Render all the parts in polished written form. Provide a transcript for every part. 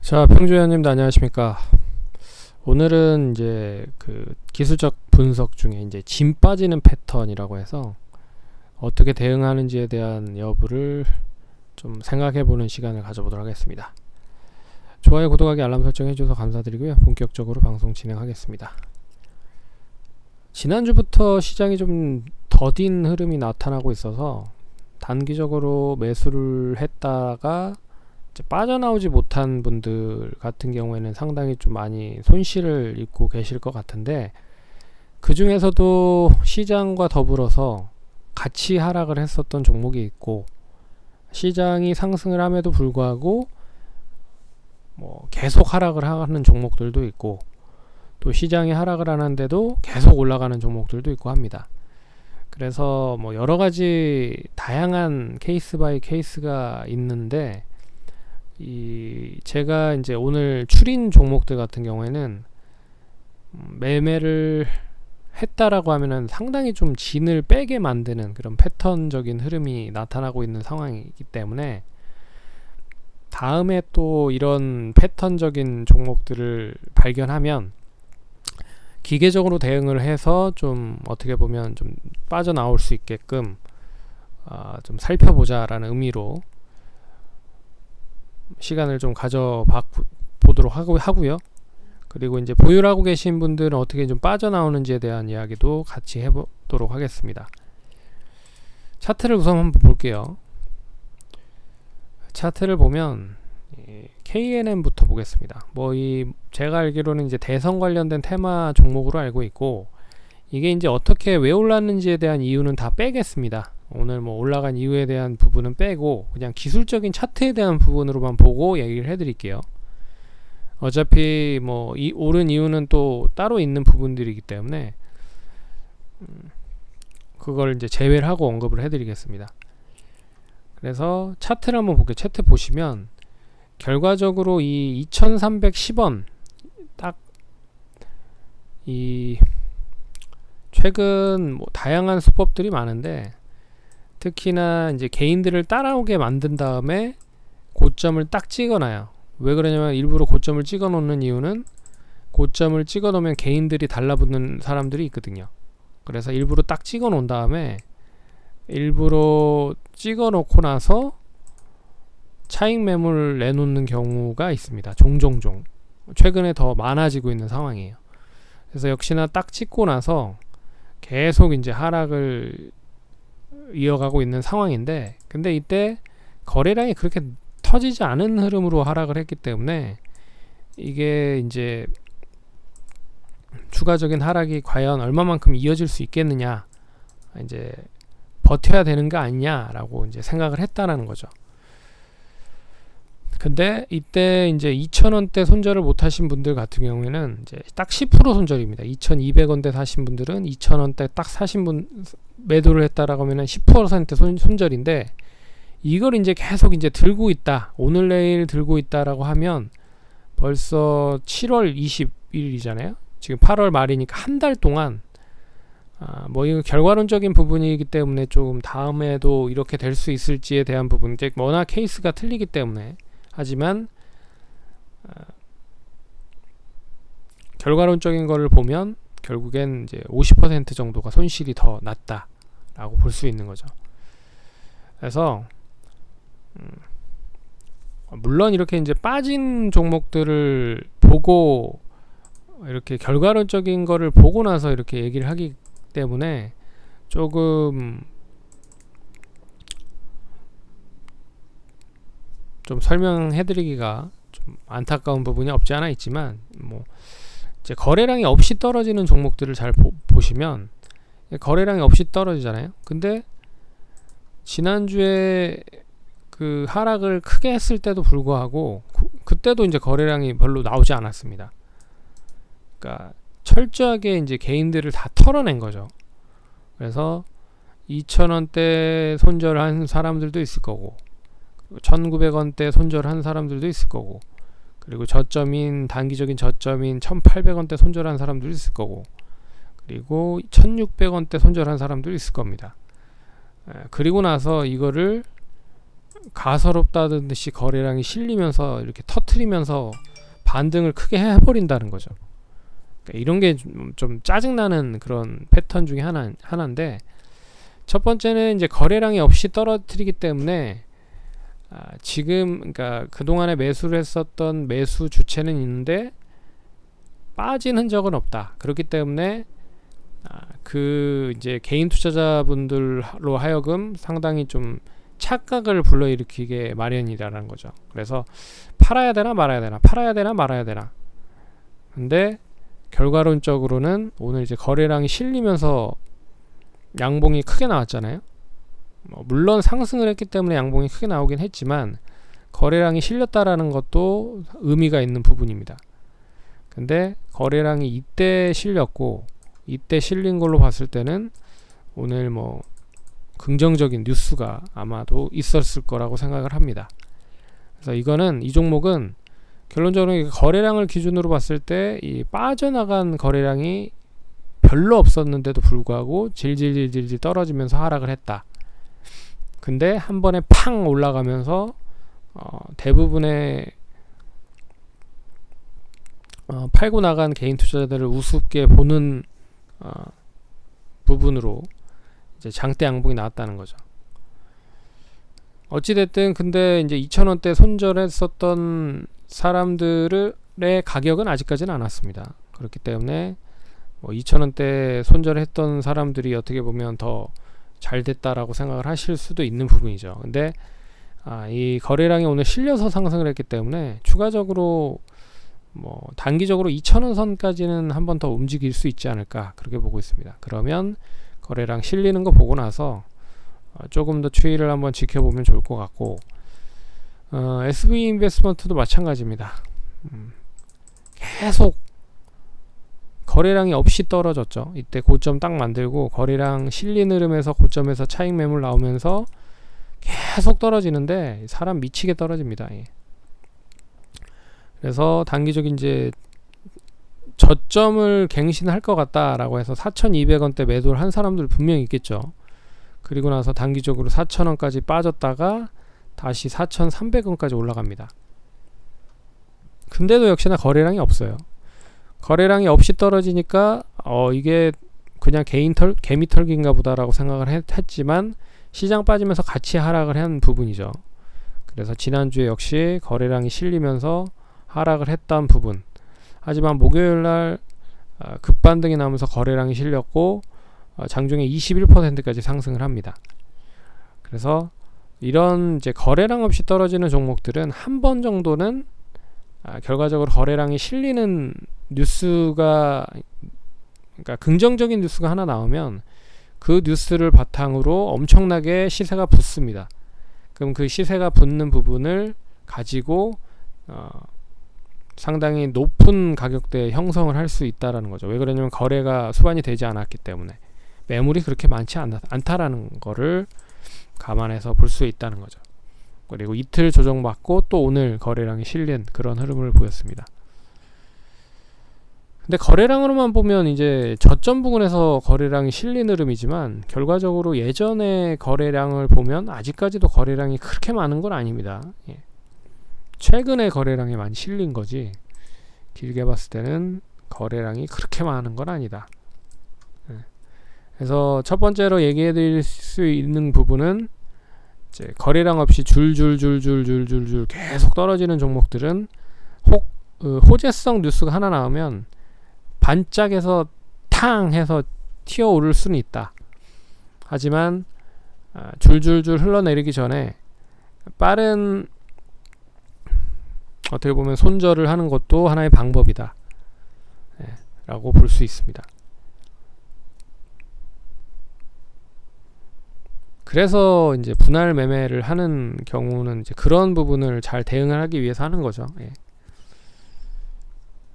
자, 평주현님도 안녕하십니까. 오늘은 이제 그 기술적 분석 중에 이제 짐 빠지는 패턴이라고 해서 어떻게 대응하는지에 대한 여부를 좀 생각해보는 시간을 가져보도록 하겠습니다. 좋아요, 구독하기, 알람 설정 해주셔서 감사드리고요. 본격적으로 방송 진행하겠습니다. 지난주부터 시장이 좀 더딘 흐름이 나타나고 있어서 단기적으로 매수를 했다가 빠져나오지 못한 분들 같은 경우에는 상당히 좀 많이 손실을 입고 계실 것 같은데, 그 중에서도 시장과 더불어서 같이 하락을 했었던 종목이 있고, 시장이 상승을 함에도 불구하고 계속 하락을 하는 종목들도 있고, 또 시장이 하락을 하는데도 계속 올라가는 종목들도 있고 합니다. 그래서 여러가지 다양한 케이스 바이 케이스가 있는데, 제가 이제 오늘 추린 종목들 같은 경우에는 매매를 했다라고 하면은 상당히 좀 진을 빼게 만드는 그런 패턴적인 흐름이 나타나고 있는 상황이기 때문에, 다음에 또 이런 패턴적인 종목들을 발견하면 기계적으로 대응을 해서 좀 어떻게 보면 좀 빠져나올 수 있게끔 좀 살펴보자라는 의미로 시간을 좀 가져보도록 하고요. 그리고 이제 보유를 하고 계신 분들은 어떻게 좀 빠져나오는지에 대한 이야기도 같이 해보도록 하겠습니다. 차트를 우선 한번 볼게요. 차트를 보면 KNM부터 보겠습니다. 제가 알기로는 이제 대선 관련된 테마 종목으로 알고 있고, 이게 이제 어떻게 왜 올랐는지에 대한 이유는 다 빼겠습니다. 오늘 올라간 이유에 대한 부분은 빼고 그냥 기술적인 차트에 대한 부분으로만 보고 얘기를 해드릴게요. 어차피 이 오른 이유는 또 따로 있는 부분들이기 때문에 그걸 이제 제외를 하고 언급을 해드리겠습니다. 그래서 차트를 한번 볼게요. 차트 보시면 결과적으로 이 2310원 딱 이 최근 다양한 수법들이 많은데, 특히나 이제 개인들을 따라오게 만든 다음에 고점을 딱 찍어놔요. 왜 그러냐면, 일부러 고점을 찍어 놓는 이유는 고점을 찍어 놓으면 개인들이 달라붙는 사람들이 있거든요. 그래서 일부러 딱 찍어 놓은 다음에 일부러 찍어 놓고 나서 차익 매물 내놓는 경우가 있습니다. 종종 최근에 더 많아지고 있는 상황이에요. 그래서 역시나 딱 찍고 나서 계속 이제 하락을 이어가고 있는 상황인데, 근데 이때 거래량이 그렇게 터지지 않은 흐름으로 하락을 했기 때문에 이게 이제 추가적인 하락이 과연 얼마만큼 이어질 수 있겠느냐, 이제 버텨야 되는 거 아니냐라고 이제 생각을 했다라는 거죠. 근데 이때 이제 2,000원대 손절을 못 하신 분들 같은 경우에는 이제 딱 10% 손절입니다. 2,200원대 사신 분들은 2,000원대 딱 사신 분 매도를 했다라고 하면은 10% 손절인데, 이걸 이제 계속 이제 들고 있다, 오늘 내일 들고 있다라고 하면 벌써 7월 20일이잖아요. 지금 8월 말이니까 한 달 동안 이거 결과론적인 부분이기 때문에 조금 다음에도 이렇게 될 수 있을지에 대한 부분, 이제 워낙 케이스가 틀리기 때문에, 하지만 결과론적인 거를 보면 결국엔 이제 50% 정도가 손실이 더 났다라고 볼 수 있는 거죠. 그래서 물론 이렇게 이제 빠진 종목들을 보고 이렇게 결과론적인 거를 보고 나서 이렇게 얘기를 하기 때문에 조금 좀 설명해드리기가 좀 안타까운 부분이 없지 않아 있지만, 이제 거래량이 없이 떨어지는 종목들을 잘 보시면 거래량이 없이 떨어지잖아요. 근데 지난주에 그 하락을 크게 했을 때도 불구하고 그때도 이제 거래량이 별로 나오지 않았습니다. 그러니까 철저하게 이제 개인들을 다 털어낸 거죠. 그래서 2,000원대 손절한 사람들도 있을 거고, 1,900원대 손절한 사람들도 있을 거고, 그리고 단기적인 저점인 1,800원대 손절한 사람들도 있을 거고, 그리고 1,600원대 손절한 사람들도 있을 겁니다. 그리고 나서 이거를 가소롭다는 듯이 거래량이 실리면서 이렇게 터트리면서 반등을 크게 해버린다는 거죠. 그러니까 이런 게 좀 짜증나는 그런 패턴 중에 하나인데, 첫 번째는 이제 거래량이 없이 떨어뜨리기 때문에 지금 그러니까 그동안에 매수를 했었던 매수 주체는 있는데 빠진 흔적은 없다. 그렇기 때문에 그 이제 개인 투자자분들로 하여금 상당히 좀 착각을 불러일으키게 마련이라는 거죠. 그래서 팔아야 되나 말아야 되나, 팔아야 되나 말아야 되나. 근데 결과론적으로는 오늘 이제 거래량이 실리면서 양봉이 크게 나왔잖아요. 물론 상승을 했기 때문에 양봉이 크게 나오긴 했지만 거래량이 실렸다라는 것도 의미가 있는 부분입니다. 근데 거래량이 이때 실렸고, 이때 실린 걸로 봤을 때는 오늘 뭐 긍정적인 뉴스가 아마도 있었을 거라고 생각을 합니다. 그래서 이 종목은 결론적으로 거래량을 기준으로 봤을 때 이 빠져나간 거래량이 별로 없었는데도 불구하고 질질질질 떨어지면서 하락을 했다. 근데 한 번에 팡 올라가면서 대부분의 팔고 나간 개인 투자자들을 우습게 보는 부분으로 이제 장대 양봉이 나왔다는 거죠. 어찌됐든 근데 이제 2,000원대 손절했었던 사람들의 가격은 아직까지는 안 왔습니다. 그렇기 때문에 2,000원대 손절했던 사람들이 어떻게 보면 더 잘 됐다라고 생각을 하실 수도 있는 부분이죠. 근데 이 거래량이 오늘 실려서 상승을 했기 때문에 추가적으로 단기적으로 2,000원 선까지는 한 번 더 움직일 수 있지 않을까, 그렇게 보고 있습니다. 그러면 거래량 실리는 거 보고 나서 조금 더 추이를 한번 지켜보면 좋을 것 같고, SV 인베스트먼트도 마찬가지입니다. 계속 거래량이 없이 떨어졌죠. 이때 고점 딱 만들고 거래량 실린 흐름에서 고점에서 차익 매물 나오면서 계속 떨어지는데 사람 미치게 떨어집니다. 그래서 단기적인 이제 저점을 갱신할 것 같다라고 해서 4,200원대 매도를 한 사람들 분명히 있겠죠. 그리고 나서 단기적으로 4,000원까지 빠졌다가 다시 4,300원까지 올라갑니다. 근데도 역시나 거래량이 없어요. 거래량이 없이 떨어지니까 이게 그냥 개미털기인가 보다라고 생각을 했지만 시장 빠지면서 같이 하락을 한 부분이죠. 그래서 지난주에 역시 거래량이 실리면서 하락을 했던 부분. 하지만 목요일날 급반등이 나면서 거래량이 실렸고 장중에 21%까지 상승을 합니다. 그래서 이런 이제 거래량 없이 떨어지는 종목들은 한 번 정도는 결과적으로 거래량이 실리는 뉴스가, 그러니까 긍정적인 뉴스가 하나 나오면 그 뉴스를 바탕으로 엄청나게 시세가 붙습니다. 그럼 그 시세가 붙는 부분을 가지고 상당히 높은 가격대에 형성을 할 수 있다라는 거죠. 왜 그러냐면 거래가 수반이 되지 않았기 때문에, 매물이 그렇게 많지 않다라는 거를 감안해서 볼 수 있다는 거죠. 그리고 이틀 조정받고 또 오늘 거래량이 실린 그런 흐름을 보였습니다. 근데 거래량으로만 보면 이제 저점 부근에서 거래량이 실린 흐름이지만 결과적으로 예전의 거래량을 보면 아직까지도 거래량이 그렇게 많은 건 아닙니다. 최근에 거래량이 많이 실린 거지, 길게 봤을 때는 거래량이 그렇게 많은 건 아니다. 그래서 첫 번째로 얘기해 드릴 수 있는 부분은 이제 거래량 없이 줄줄줄줄줄줄줄 계속 떨어지는 종목들은 호재성 뉴스가 하나 나오면 반짝해서 탕 해서 튀어오를 수는 있다. 하지만 줄줄줄 흘러내리기 전에 빠른, 어떻게 보면 손절을 하는 것도 하나의 방법이다 라고 볼 수 있습니다. 그래서 이제 분할 매매를 하는 경우는 이제 그런 부분을 잘 대응을 하기 위해서 하는 거죠.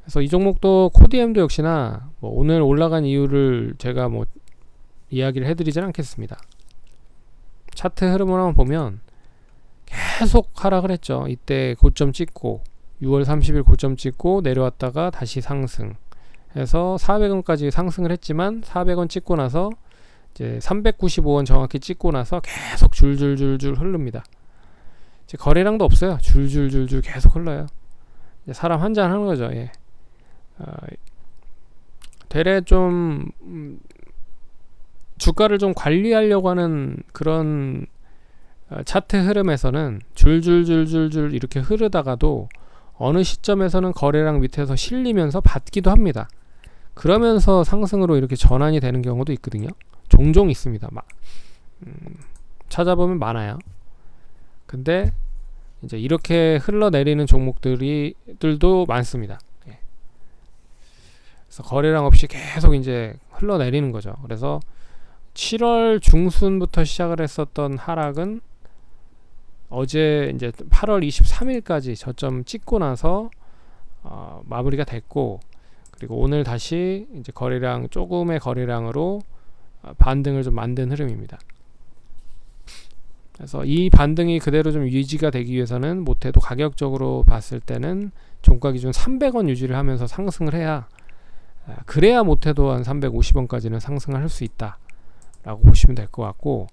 그래서 이 종목도 코디엠도 역시나 오늘 올라간 이유를 제가 이야기를 해드리진 않겠습니다. 차트 흐름을 한번 보면 계속 하락을 했죠. 이때 고점 찍고 6월 30일 고점 찍고 내려왔다가 다시 상승 해서 400원까지 상승을 했지만 400원 찍고 나서 이제 395원 정확히 찍고 나서 계속 줄줄줄줄 흐릅니다. 이제 거래량도 없어요. 줄줄줄줄 계속 흘러요. 이제 사람 한잔 하는 거죠. 예. 되레 좀 주가를 좀 관리하려고 하는 그런 차트 흐름에서는 줄줄줄줄줄 이렇게 흐르다가도 어느 시점에서는 거래량 밑에서 실리면서 받기도 합니다. 그러면서 상승으로 이렇게 전환이 되는 경우도 있거든요. 종종 있습니다. 찾아보면 많아요. 근데 이제 이렇게 흘러내리는 종목들도 많습니다. 예. 그래서 거래량 없이 계속 이제 흘러내리는 거죠. 그래서 7월 중순부터 시작을 했었던 하락은 어제 이제 8월 23일까지 저점 찍고 나서 마무리가 됐고, 그리고 오늘 다시 이제 거래량 조금의 거래량으로 반등을 좀 만든 흐름입니다. 그래서 이 반등이 그대로 좀 유지가 되기 위해서는 못해도 가격적으로 봤을 때는 종가 기준 300원 유지를 하면서 상승을 해야, 그래야 못해도 한 350원까지는 상승을 할 수 있다 라고 보시면 될 것 같고,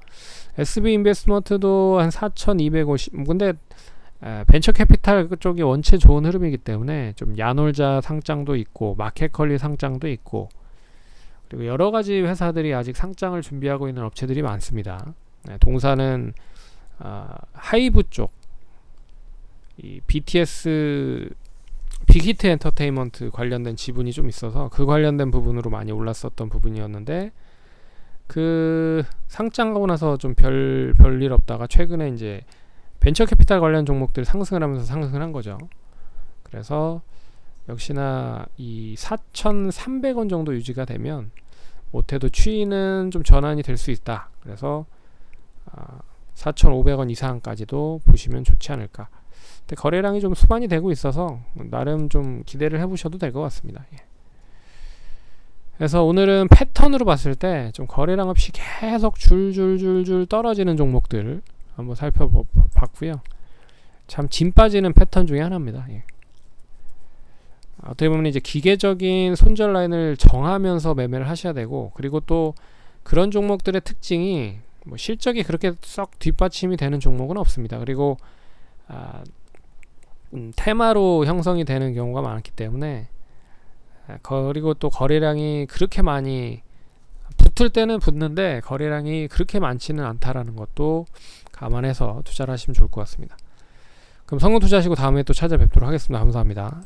SB 인베스트먼트도 한 4250, 근데 벤처 캐피탈 쪽이 원체 좋은 흐름이기 때문에 좀 야놀자 상장도 있고 마켓컬리 상장도 있고, 그리고 여러 가지 회사들이 아직 상장을 준비하고 있는 업체들이 많습니다. 동사는 하이브 쪽, 이 BTS 빅히트 엔터테인먼트 관련된 지분이 좀 있어서 그 관련된 부분으로 많이 올랐었던 부분이었는데, 그 상장하고 나서 좀 별일 없다가 최근에 이제 벤처 캐피탈 관련 종목들 상승을 하면서 상승을 한 거죠. 그래서 역시나 이 4,300원 정도 유지가 되면 못해도 추이는 좀 전환이 될 수 있다. 그래서 4,500원 이상까지도 보시면 좋지 않을까. 근데 거래량이 좀 수반이 되고 있어서 나름 좀 기대를 해보셔도 될 것 같습니다. 예. 그래서 오늘은 패턴으로 봤을 때 좀 거래량 없이 계속 줄줄줄줄 떨어지는 종목들 한번 살펴봤고요. 참 진 빠지는 패턴 중에 하나입니다. 예. 어떻게 보면 이제 기계적인 손절 라인을 정하면서 매매를 하셔야 되고, 그리고 또 그런 종목들의 특징이 뭐 실적이 그렇게 썩 뒷받침이 되는 종목은 없습니다. 그리고 테마로 형성이 되는 경우가 많기 때문에, 그리고 또 거래량이 그렇게 많이 붙을 때는 붙는데 거래량이 그렇게 많지는 않다라는 것도 감안해서 투자를 하시면 좋을 것 같습니다. 그럼 성공 투자하시고 다음에 또 찾아뵙도록 하겠습니다. 감사합니다.